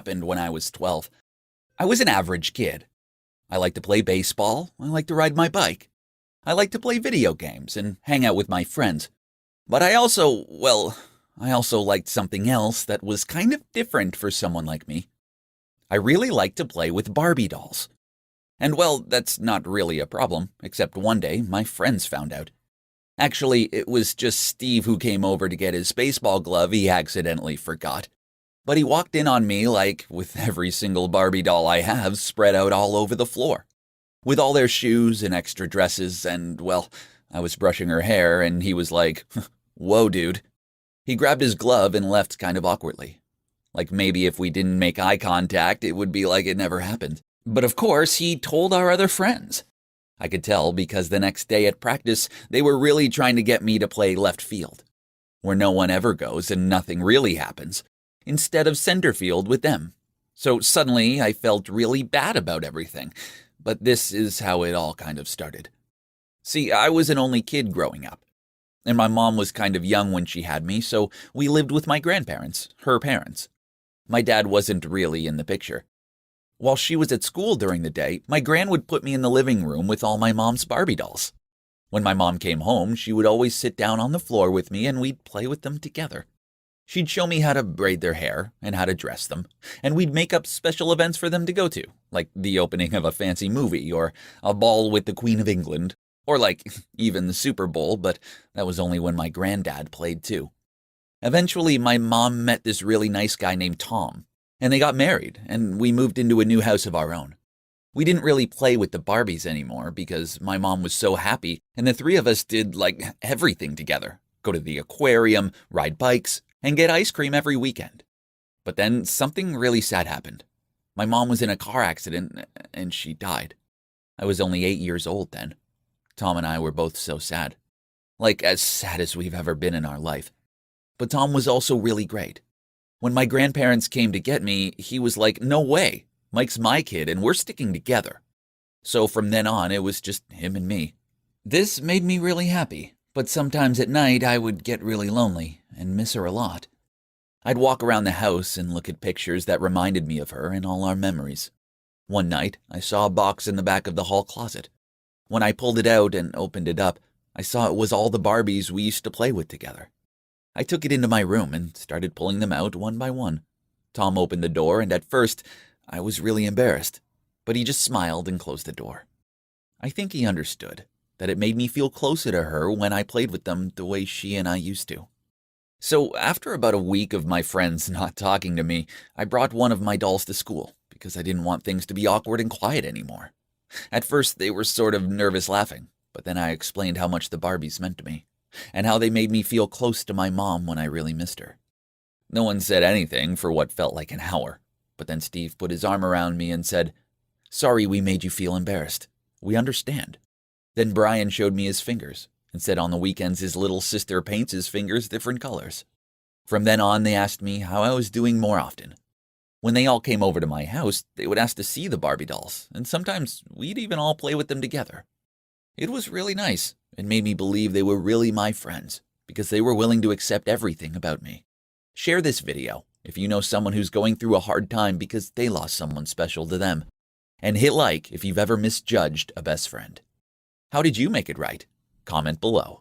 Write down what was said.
happened when I was 12. I was an average kid. I liked to play baseball. I liked to ride my bike. I liked to play video games and hang out with my friends. But I also liked something else that was kind of different for someone like me. I really liked to play with Barbie dolls. And that's not really a problem, except one day my friends found out. Actually, it was just Steve who came over to get his baseball glove he accidentally forgot. But he walked in on me with every single Barbie doll I have spread out all over the floor. With all their shoes and extra dresses, and I was brushing her hair and he was like, "Whoa, dude." He grabbed his glove and left kind of awkwardly. Like maybe if we didn't make eye contact, it would be like it never happened. But of course, he told our other friends. I could tell because the next day at practice, they were really trying to get me to play left field, where no one ever goes and nothing really happens, instead of center field with them. So suddenly, I felt really bad about everything. But this is how it all kind of started. See, I was an only kid growing up. And my mom was kind of young when she had me, so we lived with my grandparents, her parents. My dad wasn't really in the picture. While she was at school during the day, my gran would put me in the living room with all my mom's Barbie dolls. When my mom came home, she would always sit down on the floor with me and we'd play with them together. She'd show me how to braid their hair and how to dress them, and we'd make up special events for them to go to, like the opening of a fancy movie or a ball with the Queen of England, or even the Super Bowl, but that was only when my granddad played too. Eventually, my mom met this really nice guy named Tom, and they got married, and we moved into a new house of our own. We didn't really play with the Barbies anymore because my mom was so happy, and the three of us did everything together. Go to the aquarium, ride bikes, and get ice cream every weekend. But then something really sad happened. My mom was in a car accident, and she died. I was only 8 years old then. Tom and I were both so sad. As sad as we've ever been in our life. But Tom was also really great. When my grandparents came to get me, he was like, "No way, Mike's my kid and we're sticking together." So from then on, it was just him and me. This made me really happy, but sometimes at night I would get really lonely and miss her a lot. I'd walk around the house and look at pictures that reminded me of her and all our memories. One night, I saw a box in the back of the hall closet. When I pulled it out and opened it up, I saw it was all the Barbies we used to play with together. I took it into my room and started pulling them out one by one. Tom opened the door, and at first, I was really embarrassed, but he just smiled and closed the door. I think he understood that it made me feel closer to her when I played with them the way she and I used to. So after about a week of my friends not talking to me, I brought one of my dolls to school because I didn't want things to be awkward and quiet anymore. At first, they were sort of nervous laughing, but then I explained how much the Barbies meant to me, and how they made me feel close to my mom when I really missed her. No one said anything for what felt like an hour, but then Steve put his arm around me and said, "Sorry we made you feel embarrassed. We understand." Then Brian showed me his fingers and said on the weekends his little sister paints his fingers different colors. From then on, they asked me how I was doing more often. When they all came over to my house, they would ask to see the Barbie dolls, and sometimes we'd even all play with them together. It was really nice. It made me believe they were really my friends, because they were willing to accept everything about me. Share this video if you know someone who's going through a hard time because they lost someone special to them. And hit like if you've ever misjudged a best friend. How did you make it right? Comment below.